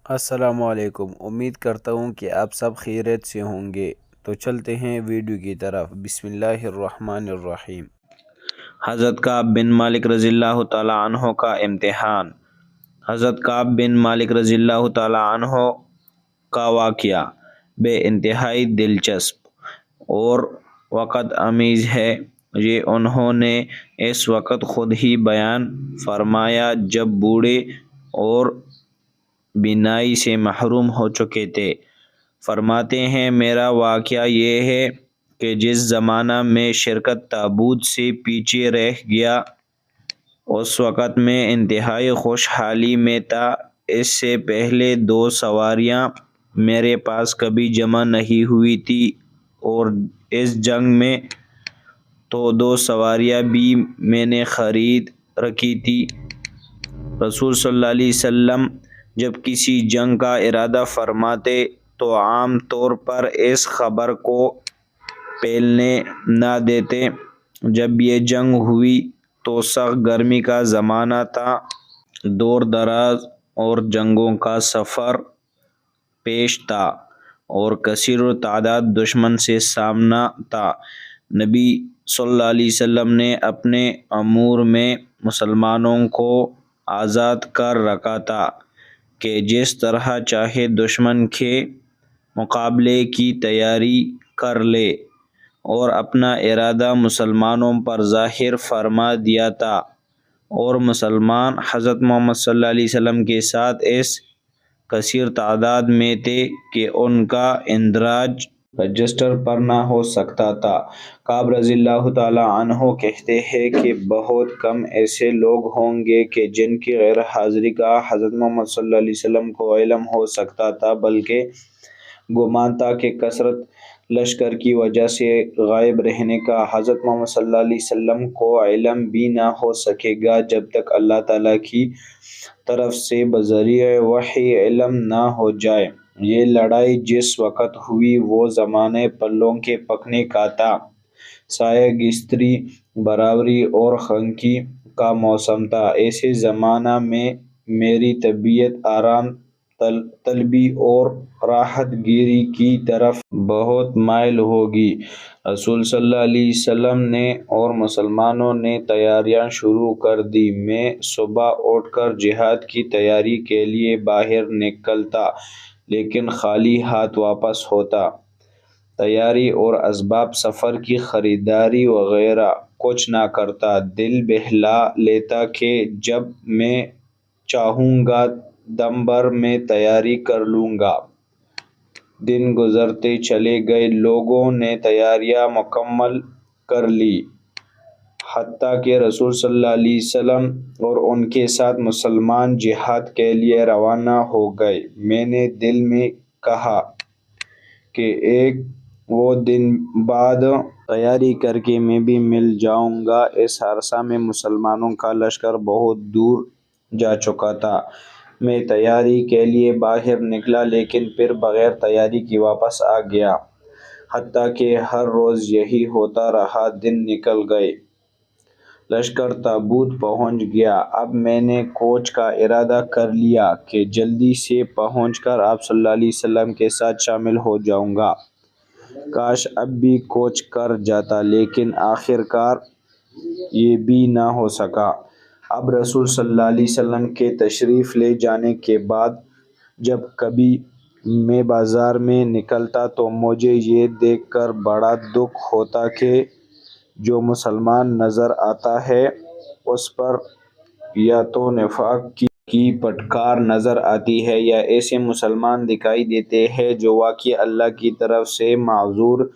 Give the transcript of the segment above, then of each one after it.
السلام علیکم۔ امید کرتا ہوں کہ آپ سب خیریت سے ہوں گے۔ تو چلتے ہیں ویڈیو کی طرف۔ بسم اللہ الرحمن الرحیم۔ حضرت کعب بن مالک رضی اللہ تعالی عنہ کا امتحان۔ حضرت کعب بن مالک رضی اللہ تعالی عنہ کا واقعہ بے انتہائی دلچسپ اور وقت آمیز ہے۔ یہ انہوں نے اس وقت خود ہی بیان فرمایا جب بوڑھے اور بینائی سے محروم ہو چکے تھے۔ فرماتے ہیں میرا واقعہ یہ ہے کہ جس زمانہ میں شرکت تابوت سے پیچھے رہ گیا اس وقت میں انتہائی خوشحالی میں تھا۔ اس سے پہلے 2 سواریاں میرے پاس کبھی جمع نہیں ہوئی تھی اور اس جنگ میں تو 2 سواریاں بھی میں نے خرید رکھی تھی۔ رسول صلی اللہ علیہ وسلم جب کسی جنگ کا ارادہ فرماتے تو عام طور پر اس خبر کو پھیلنے نہ دیتے۔ جب یہ جنگ ہوئی تو سخت گرمی کا زمانہ تھا، دور دراز اور جنگوں کا سفر پیش تھا اور کثیر تعداد دشمن سے سامنا تھا۔ نبی صلی اللہ علیہ وسلم نے اپنے امور میں مسلمانوں کو آزاد کر رکھا تھا کہ جس طرح چاہے دشمن کے مقابلے کی تیاری کر لے، اور اپنا ارادہ مسلمانوں پر ظاہر فرما دیا تھا، اور مسلمان حضرت محمد صلی اللہ علیہ وسلم کے ساتھ اس کثیر تعداد میں تھے کہ ان کا اندراج رجسٹر پر نہ ہو سکتا تھا۔ کعب رضی اللہ تعالی عنہ کہتے ہیں کہ بہت کم ایسے لوگ ہوں گے کہ جن کی غیر حاضری کا حضرت محمد صلی اللہ علیہ وسلم کو علم ہو سکتا تھا، بلکہ گمان تھا کہ کثرت لشکر کی وجہ سے غائب رہنے کا حضرت محمد صلی اللہ علیہ وسلم کو علم بھی نہ ہو سکے گا جب تک اللہ تعالیٰ کی طرف سے بذریعہ وحی علم نہ ہو جائے۔ یہ لڑائی جس وقت ہوئی وہ زمانہ پھلوں کے پکنے کا تھا، سایہ گستری، برابری اور خنکی کا موسم تھا۔ ایسے زمانہ میں میری طبیعت آرام طلبی اور راحت گیری کی طرف بہت مائل ہوگی۔ رسول صلی اللہ علیہ وسلم نے اور مسلمانوں نے تیاریاں شروع کر دی۔ میں صبح اٹھ کر جہاد کی تیاری کے لیے باہر نکلتا لیکن خالی ہاتھ واپس ہوتا۔ تیاری اور اسباب سفر کی خریداری وغیرہ کچھ نہ کرتا۔ دل بہلا لیتا کہ جب میں چاہوں گا دم بھر میں تیاری کر لوں گا۔ دن گزرتے چلے گئے، لوگوں نے تیاریاں مکمل کر لی، حتیٰ کہ رسول صلی اللہ علیہ وسلم اور ان کے ساتھ مسلمان جہاد کے لیے روانہ ہو گئے۔ میں نے دل میں کہا کہ ایک وہ دن بعد تیاری کر کے میں بھی مل جاؤں گا۔ اس عرصہ میں مسلمانوں کا لشکر بہت دور جا چکا تھا۔ میں تیاری کے لیے باہر نکلا لیکن پھر بغیر تیاری کے واپس آ گیا، حتیٰ کہ ہر روز یہی ہوتا رہا۔ دن نکل گئے، لشکر تابوت پہنچ گیا۔ اب میں نے کوچ کا ارادہ کر لیا کہ جلدی سے پہنچ کر آپ صلی اللہ علیہ وسلم کے ساتھ شامل ہو جاؤں گا۔ کاش اب بھی کوچ کر جاتا، لیکن آخر کار یہ بھی نہ ہو سکا۔ اب رسول صلی اللہ علیہ وسلم کے تشریف لے جانے کے بعد جب کبھی میں بازار میں نکلتا تو مجھے یہ دیکھ کر بڑا دکھ ہوتا کہ جو مسلمان نظر آتا ہے اس پر یا تو نفاق کی پھٹکار نظر آتی ہے یا ایسے مسلمان دکھائی دیتے ہیں جو واقعی اللہ کی طرف سے معذور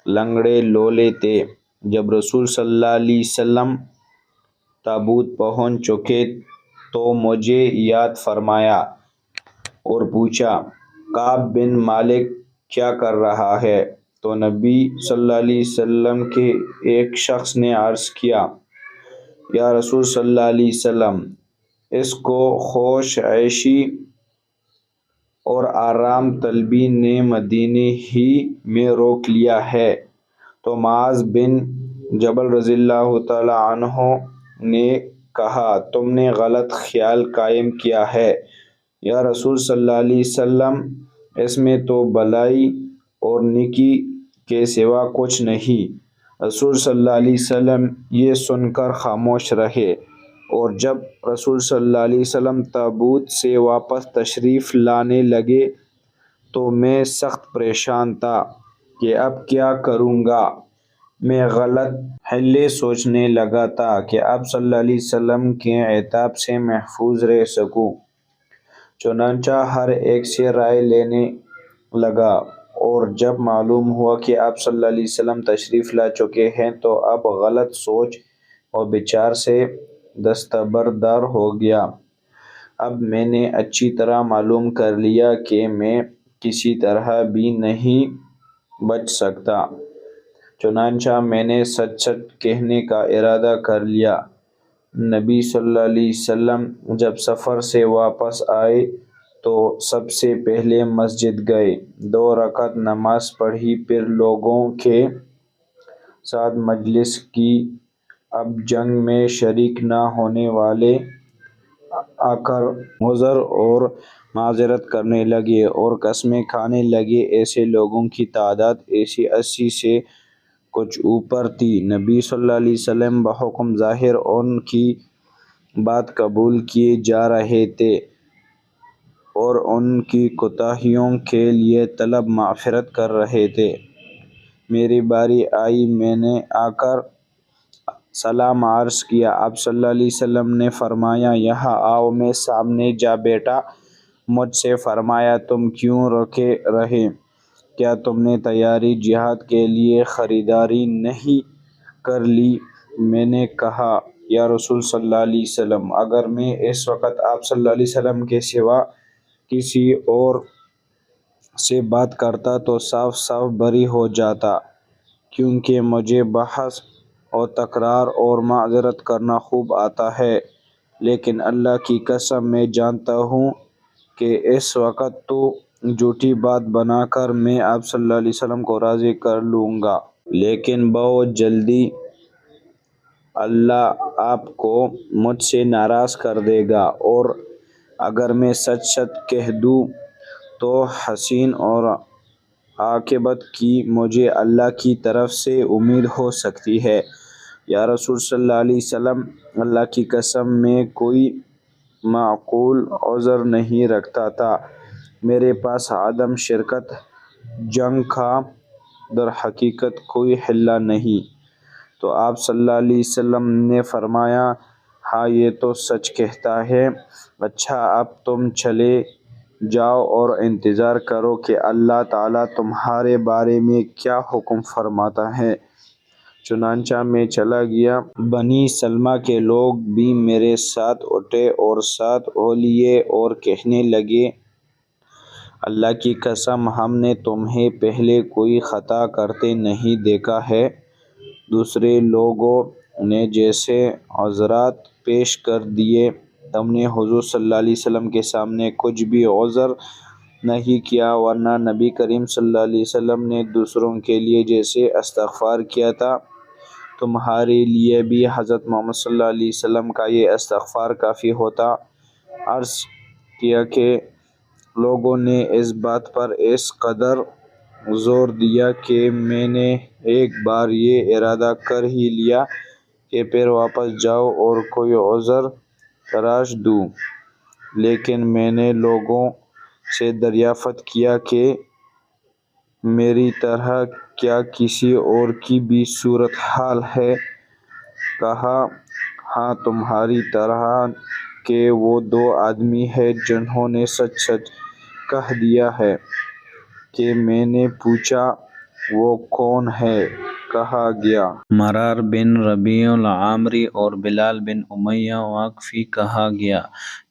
لنگڑے لولے تھے۔ جب رسول صلی اللہ علیہ وسلم تابوت پہنچ چکے تو مجھے یاد فرمایا اور پوچھا، کعب بن مالک کیا کر رہا ہے؟ تو نبی صلی اللہ علیہ وسلم کے ایک شخص نے عرض کیا، یا رسول صلی اللہ علیہ وسلم، اس کو خوش عیشی اور آرام طلبی نے مدینے ہی میں روک لیا ہے۔ تو معاذ بن جبل رضی اللہ تعالی عنہ نے کہا، تم نے غلط خیال قائم کیا ہے، یا رسول صلی اللہ علیہ وسلم اس میں تو بلائی اور نیکی کے سوا کچھ نہیں۔ رسول صلی اللہ علیہ وسلم یہ سن کر خاموش رہے، اور جب رسول صلی اللہ علیہ وسلم تابوت سے واپس تشریف لانے لگے تو میں سخت پریشان تھا کہ اب کیا کروں گا۔ میں غلط حل سوچنے لگا تھا کہ اب صلی اللہ علیہ وسلم کے عتاب سے محفوظ رہ سکوں۔ چنانچہ ہر ایک سے رائے لینے لگا، اور جب معلوم ہوا کہ اب صلی اللہ علیہ وسلم تشریف لا چکے ہیں تو اب غلط سوچ اور بچار سے دستبردار ہو گیا۔ اب میں نے اچھی طرح معلوم کر لیا کہ میں کسی طرح بھی نہیں بچ سکتا، چنانچہ میں نے سچ سچ کہنے کا ارادہ کر لیا۔ نبی صلی اللہ علیہ وسلم جب سفر سے واپس آئے تو سب سے پہلے مسجد گئے، 2 رکعت نماز پڑھی، پھر لوگوں کے ساتھ مجلس کی۔ اب جنگ میں شریک نہ ہونے والے آ کر عذر اور معذرت کرنے لگے اور قسمیں کھانے لگے۔ ایسے لوگوں کی تعداد 80 سے کچھ اوپر تھی۔ نبی صلی اللہ علیہ وسلم بحکم ظاہر ان کی بات قبول کیے جا رہے تھے اور ان کی کوتاہیوں کے لیے طلب مغفرت کر رہے تھے۔ میری باری آئی، میں نے آ کر سلام عرض کیا۔ آپ صلی اللہ علیہ وسلم نے فرمایا، یہاں آؤ۔ میں سامنے جا بیٹھا۔ مجھ سے فرمایا، تم کیوں رکے رہے؟ کیا تم نے تیاری جہاد کے لیے خریداری نہیں کر لی؟ میں نے کہا، یا رسول صلی اللہ علیہ وسلم، اگر میں اس وقت آپ صلی اللہ علیہ وسلم کے سوا کسی اور سے بات کرتا تو صاف صاف بری ہو جاتا، کیونکہ مجھے بحث اور تکرار اور معذرت کرنا خوب آتا ہے، لیکن اللہ کی قسم میں جانتا ہوں کہ اس وقت تو جھوٹی بات بنا کر میں آپ صلی اللہ علیہ وسلم کو راضی کر لوں گا، لیکن بہت جلدی اللہ آپ کو مجھ سے ناراض کر دے گا، اور اگر میں سچ سچ کہہ دوں تو حسین اور عاقبت کی مجھے اللہ کی طرف سے امید ہو سکتی ہے۔ یا رسول صلی اللہ علیہ وسلم، اللہ کی قسم میں کوئی معقول عذر نہیں رکھتا تھا۔ میرے پاس عدم شرکت جنگ کا در حقیقت کوئی حیلہ نہیں۔ تو آپ صلی اللہ علیہ وسلم نے فرمایا، ہاں یہ تو سچ کہتا ہے۔ اچھا، اب تم چلے جاؤ اور انتظار کرو کہ اللہ تعالیٰ تمہارے بارے میں کیا حکم فرماتا ہے۔ چنانچہ میں چلا گیا۔ بنی سلمہ کے لوگ بھی میرے ساتھ اٹھے اور ساتھ ہو لیے اور کہنے لگے، اللہ کی قسم، ہم نے تمہیں پہلے کوئی خطا کرتے نہیں دیکھا ہے۔ دوسرے لوگوں نے جیسے عذرات پیش کر دیے، تم نے حضور صلی اللہ علیہ وسلم کے سامنے کچھ بھی عذر نہیں کیا، ورنہ نبی کریم صلی اللہ علیہ وسلم نے دوسروں کے لیے جیسے استغفار کیا تھا، تمہارے لیے بھی حضرت محمد صلی اللہ علیہ وسلم کا یہ استغفار کافی ہوتا۔ عرض کیا کہ لوگوں نے اس بات پر اس قدر زور دیا کہ میں نے ایک بار یہ ارادہ کر ہی لیا کہ پھر واپس جاؤں اور کوئی عذر تراش دوں، لیکن میں نے لوگوں سے دریافت کیا کہ میری طرح کیا کسی اور کی بھی صورتحال ہے؟ کہا، ہاں، تمہاری طرح کے وہ 2 آدمی ہیں جنہوں نے سچ سچ کہہ دیا ہے۔ کہ میں نے پوچھا، وہ کون ہے؟ کہا گیا، مرار بن ربیع العامری اور بلال بن امیہ واقفی۔ کہا گیا،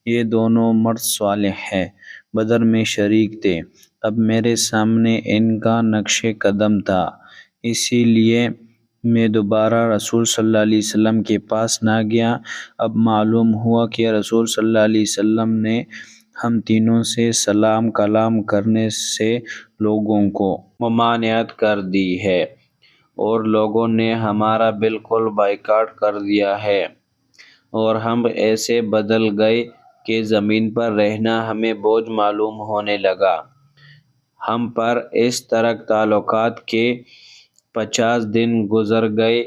یہ دونوں مرد صالح ہیں، بدر میں شریک تھے۔ اب میرے سامنے ان کا نقش قدم تھا، اسی لیے میں دوبارہ رسول صلی اللہ علیہ وسلم کے پاس نہ گیا۔ اب معلوم ہوا کہ رسول صلی اللہ علیہ وسلم نے ہم تینوں سے سلام کلام کرنے سے لوگوں کو ممانعت کر دی ہے، اور لوگوں نے ہمارا بالکل بائیکاٹ کر دیا ہے، اور ہم ایسے بدل گئے کہ زمین پر رہنا ہمیں بوجھ معلوم ہونے لگا۔ ہم پر اس ترک تعلقات کے 50 دن گزر گئے۔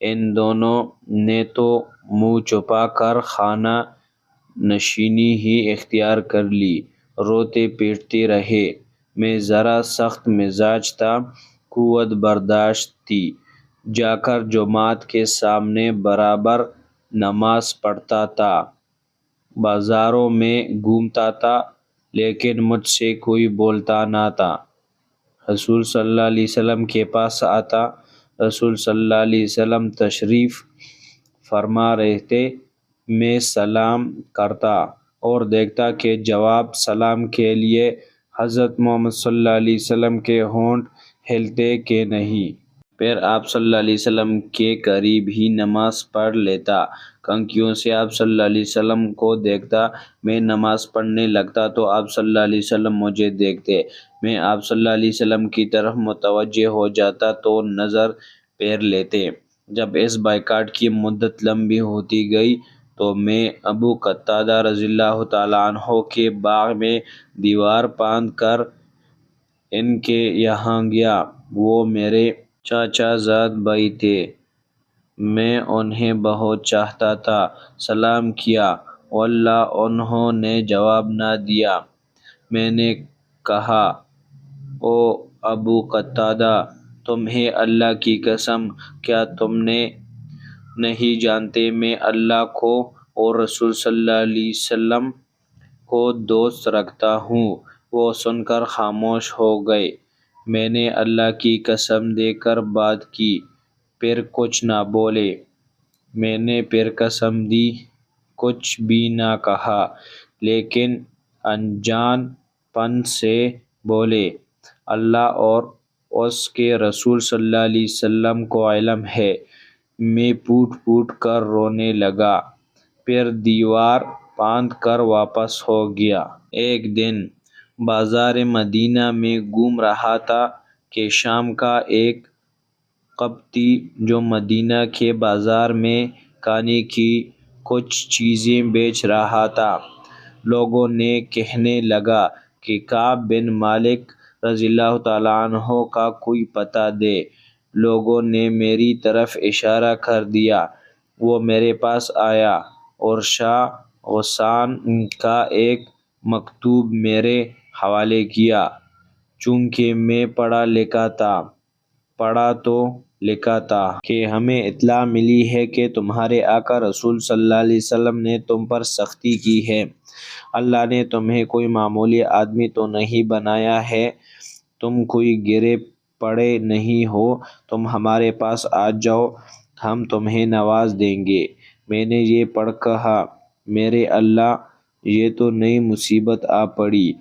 ان دونوں نے تو منہ چھپا کر خانہ نشینی ہی اختیار کر لی، روتے پیٹتے رہے۔ میں ذرا سخت مزاج تھا، قوت برداشت تھی۔ جا کر جماعت کے سامنے برابر نماز پڑھتا تھا، بازاروں میں گھومتا تھا، لیکن مجھ سے کوئی بولتا نہ تھا۔ رسول صلی اللہ علیہ وسلم کے پاس آتا، رسول صلی اللہ علیہ وسلم تشریف فرما رہے تھے، میں سلام کرتا اور دیکھتا کہ جواب سلام کے لیے حضرت محمد صلی اللہ علیہ وسلم کے ہونٹ ہلتے کہ نہیں۔ پھر آپ صلی اللہ علیہ وسلم کے قریب ہی نماز پڑھ لیتا۔ کنکھیوں سے آپ صلی اللہ علیہ وسلم کو دیکھتا۔ میں نماز پڑھنے لگتا تو آپ صلی اللہ علیہ وسلم مجھے دیکھتے۔ میں آپ صلی اللہ علیہ وسلم کی طرف متوجہ ہو جاتا تو نظر پھیر لیتے۔ جب اس بائیکاٹ کی مدت لمبی ہوتی گئی تو میں ابو قتادہ رضی اللہ تعالیٰ عنہ کے باغ میں دیوار باندھ کر ان کے یہاں گیا۔ وہ میرے چاچا زاد بھائی تھے، میں انہیں بہت چاہتا تھا۔ سلام کیا، واللہ انہوں نے جواب نہ دیا۔ میں نے کہا، او ابو قتادہ، تمہیں اللہ کی قسم، کیا تم نہیں جانتے میں اللہ کو اور رسول صلی اللہ علیہ وسلم کو دوست رکھتا ہوں؟ وہ سن کر خاموش ہو گئے۔ میں نے اللہ کی قسم دے کر بات کی، پھر کچھ نہ بولے۔ میں نے پھر قسم دی، کچھ بھی نہ کہا، لیکن انجان پن سے بولے، اللہ اور اس کے رسول صلی اللہ علیہ وسلم کو علم ہے۔ میں پھوٹ پھوٹ کر رونے لگا، پھر دیوار باندھ کر واپس ہو گیا۔ ایک دن بازار مدینہ میں گھوم رہا تھا کہ شام کا ایک قبطی جو مدینہ کے بازار میں کھانے کی کچھ چیزیں بیچ رہا تھا، لوگوں نے کہنے لگا کہ کعب بن مالک رضی اللہ تعالیٰ عنہ کا کوئی پتہ دے۔ لوگوں نے میری طرف اشارہ کر دیا۔ وہ میرے پاس آیا اور شاہ غسان کا ایک مکتوب میرے حوالے کیا۔ چونکہ میں پڑھا تو لکھا تھا کہ ہمیں اطلاع ملی ہے کہ تمہارے آقا رسول صلی اللہ علیہ وسلم نے تم پر سختی کی ہے۔ اللہ نے تمہیں کوئی معمولی آدمی تو نہیں بنایا ہے، تم کوئی گرے پڑے نہیں ہو، تم ہمارے پاس آ جاؤ، ہم تمہیں نواز دیں گے۔ میں نے یہ پڑھ کہا، میرے اللہ، یہ تو نئی مصیبت آ پڑی۔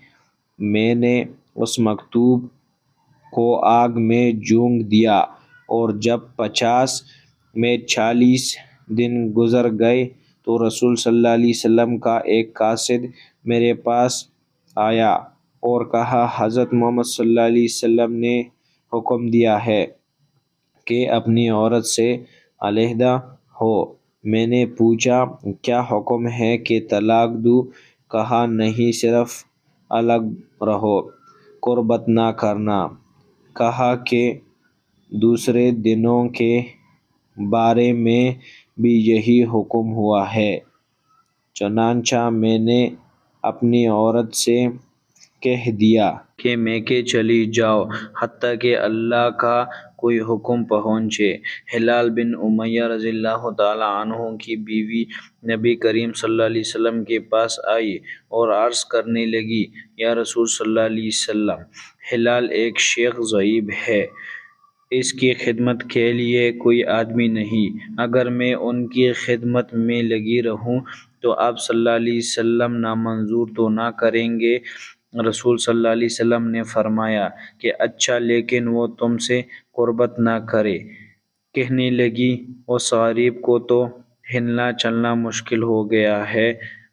میں نے اس مکتوب کو آگ میں جھونک دیا، اور جب 50 میں 40 دن گزر گئے تو رسول صلی اللہ علیہ وسلم کا ایک قاصد میرے پاس آیا اور کہا، حضرت محمد صلی اللہ علیہ وسلم نے حکم دیا ہے کہ اپنی عورت سے علیحدہ ہو۔ میں نے پوچھا، کیا حکم ہے کہ طلاق دوں؟ کہا، نہیں، صرف الگ رہو، قربت نہ کرنا۔ کہا کہ دوسرے دنوں کے بارے میں بھی یہی حکم ہوا ہے۔ چنانچہ میں نے اپنی عورت سے کہہ دیا کہ میکے چلی جاؤ حتیٰ کہ اللہ کا کوئی حکم پہنچے۔ ہلال بن امیہ رضی اللہ تعالیٰ عنہ کی بیوی نبی کریم صلی اللہ علیہ وسلم کے پاس آئی اور عرض کرنے لگی، یا رسول صلی اللہ علیہ وسلم، ہلال ایک شیخ ضعیف ہے، اس کی خدمت کے لیے کوئی آدمی نہیں۔ اگر میں ان کی خدمت میں لگی رہوں تو آپ صلی اللہ علیہ وسلم نامنظور تو نہ کریں گے؟ رسول صلی اللہ علیہ وسلم نے فرمایا کہ اچھا، لیکن وہ تم سے قربت نہ کرے۔ کہنے لگی، اس غریب کو تو ہلنا چلنا مشکل ہو گیا ہے۔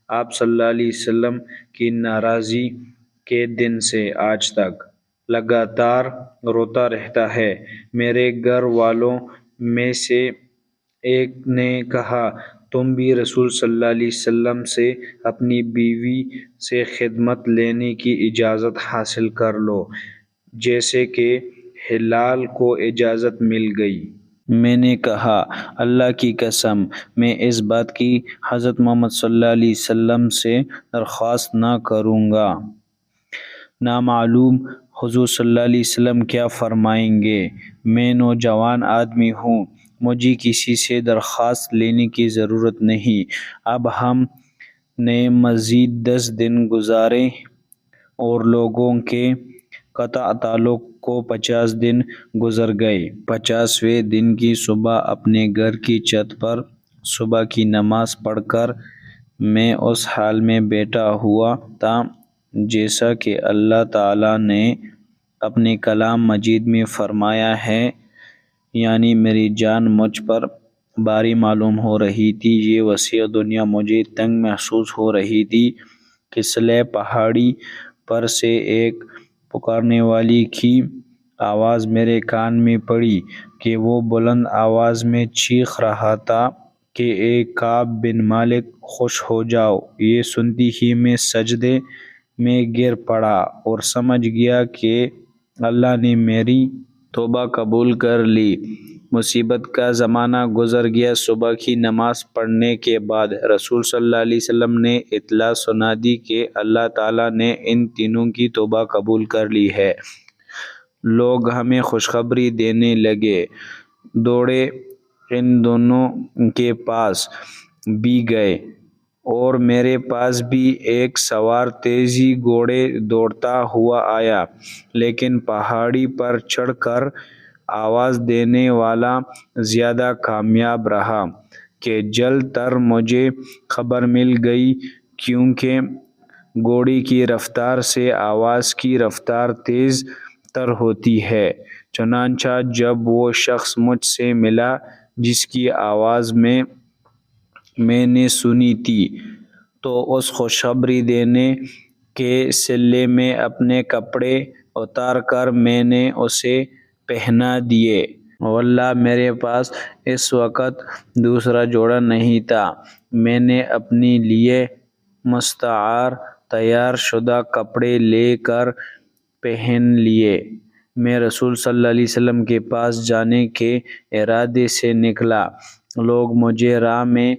آپ صلی اللہ علیہ وسلم کی ناراضی کے دن سے آج تک لگاتار روتا رہتا ہے۔ میرے گھر والوں میں سے ایک نے کہا، تم بھی رسول صلی اللہ علیہ وسلم سے اپنی بیوی سے خدمت لینے کی اجازت حاصل کر لو جیسے کہ ہلال کو اجازت مل گئی۔ میں نے کہا اللہ کی قسم میں اس بات کی حضرت محمد صلی اللہ علیہ وسلم سے درخواست نہ کروں گا، نہ معلوم حضور صلی اللہ علیہ وسلم کیا فرمائیں گے۔ میں نوجوان آدمی ہوں، مجھے کسی سے درخواست لینے کی ضرورت نہیں۔ اب ہم نے مزید 10 دن گزارے اور لوگوں کے قطع تعلق کو 50 دن گزر گئے۔ 50ویں دن کی صبح اپنے گھر کی چھت پر صبح کی نماز پڑھ کر میں اس حال میں بیٹھا ہوا تھا جیسا کہ اللہ تعالیٰ نے اپنے کلام مجید میں فرمایا ہے، یعنی میری جان مجھ پر بھاری معلوم ہو رہی تھی، یہ وسیع دنیا مجھے تنگ محسوس ہو رہی تھی۔ کسلے پہاڑی پر سے ایک پکارنے والی کی آواز میرے کان میں پڑی کہ وہ بلند آواز میں چیخ رہا تھا کہ اے کعب بن مالک خوش ہو جاؤ۔ یہ سنتی ہی میں سجدے میں گر پڑا اور سمجھ گیا کہ اللہ نے میری توبہ قبول کر لی۔ مصیبت کا زمانہ گزر گیا۔ صبح کی نماز پڑھنے کے بعد رسول صلی اللہ علیہ وسلم نے اطلاع سنا دی کہ اللہ تعالیٰ نے ان تینوں کی توبہ قبول کر لی ہے۔ لوگ ہمیں خوشخبری دینے لگے، دوڑے ان دونوں کے پاس بھی گئے اور میرے پاس بھی ایک سوار تیزی گھوڑے دوڑتا ہوا آیا، لیکن پہاڑی پر چڑھ کر آواز دینے والا زیادہ کامیاب رہا کہ جلد تر مجھے خبر مل گئی، کیونکہ گھوڑے کی رفتار سے آواز کی رفتار تیز تر ہوتی ہے۔ چنانچہ جب وہ شخص مجھ سے ملا جس کی آواز میں نے سنی تھی تو اس خوشخبری دینے کے صلے میں اپنے کپڑے اتار کر میں نے اسے پہنا دیے۔ واللہ میرے پاس اس وقت دوسرا جوڑا نہیں تھا۔ میں نے اپنے لیے مستعار تیار شدہ کپڑے لے کر پہن لیے۔ میں رسول صلی اللہ علیہ وسلم کے پاس جانے کے ارادے سے نکلا۔ لوگ مجھے راہ میں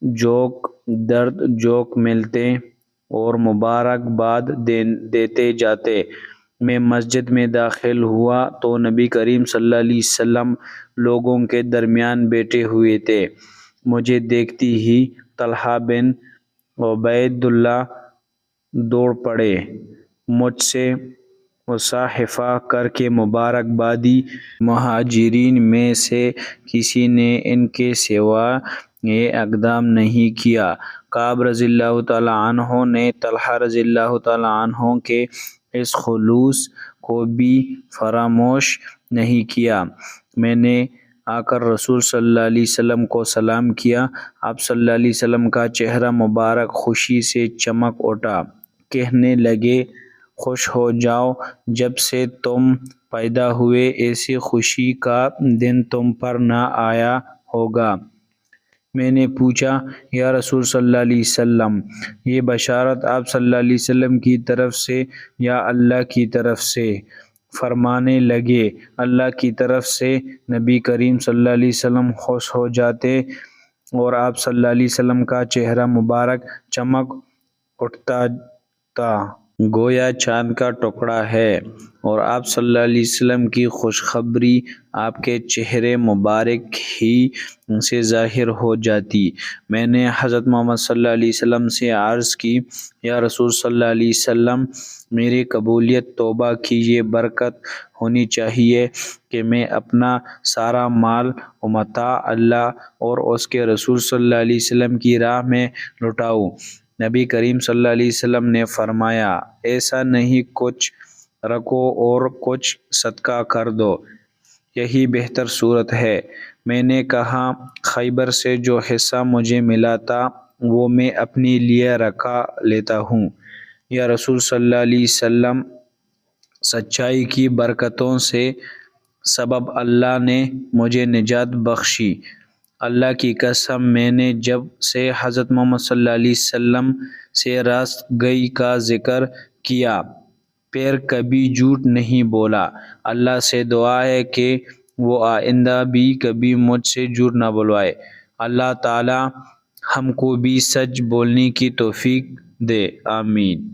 جوک ملتے اور مبارکباد دیتے جاتے۔ میں مسجد میں داخل ہوا تو نبی کریم صلی اللہ علیہ وسلم لوگوں کے درمیان بیٹھے ہوئے تھے۔ مجھے دیکھتی ہی طلحہ بن عبید اللہ دوڑ پڑے، مجھ سے مصافحہ کر کے مبارکباد دی۔ مہاجرین میں سے کسی نے ان کے سوا یہ اقدام نہیں کیا۔ کعب رضی اللہ تعالیٰ عنہ نے طلحہ رضی اللہ تعالیٰ عنہ کے اس خلوص کو بھی فراموش نہیں کیا۔ میں نے آ کر رسول صلی اللہ علیہ وسلم کو سلام کیا۔ آپ صلی اللہ علیہ وسلم کا چہرہ مبارک خوشی سے چمک اٹھا، کہنے لگے خوش ہو جاؤ، جب سے تم پیدا ہوئے ایسی خوشی کا دن تم پر نہ آیا ہوگا۔ میں نے پوچھا یا رسول صلی اللہ علیہ وسلم، یہ بشارت آپ صلی اللہ علیہ وسلم کی طرف سے یا اللہ کی طرف سے؟ فرمانے لگے اللہ کی طرف سے۔ نبی کریم صلی اللہ علیہ وسلم خوش ہو جاتے اور آپ صلی اللہ علیہ وسلم کا چہرہ مبارک چمک اٹھتا تھا، گویا چاند کا ٹکڑا ہے، اور آپ صلی اللہ علیہ وسلم کی خوشخبری آپ کے چہرے مبارک ہی سے ظاہر ہو جاتی۔ میں نے حضرت محمد صلی اللہ علیہ وسلم سے عرض کی یا رسول صلی اللہ علیہ وسلم، میری قبولیت توبہ کی یہ برکت ہونی چاہیے کہ میں اپنا سارا مال و متاع اللہ اور اس کے رسول صلی اللہ علیہ وسلم کی راہ میں لٹاؤں۔ نبی کریم صلی اللہ علیہ وسلم نے فرمایا ایسا نہیں، کچھ رکھو اور کچھ صدقہ کر دو، یہی بہتر صورت ہے۔ میں نے کہا خیبر سے جو حصہ مجھے ملا تھا وہ میں اپنے لیے رکھا لیتا ہوں۔ یا رسول صلی اللہ علیہ وسلم، سچائی کی برکتوں سے سبب اللہ نے مجھے نجات بخشی۔ اللہ کی قسم میں نے جب سے حضرت محمد صلی اللہ علیہ وسلم سے راست گئی کا ذکر کیا پھر کبھی جھوٹ نہیں بولا۔ اللہ سے دعا ہے کہ وہ آئندہ بھی کبھی مجھ سے جھوٹ نہ بلوائے۔ اللہ تعالی ہم کو بھی سچ بولنے کی توفیق دے، آمین۔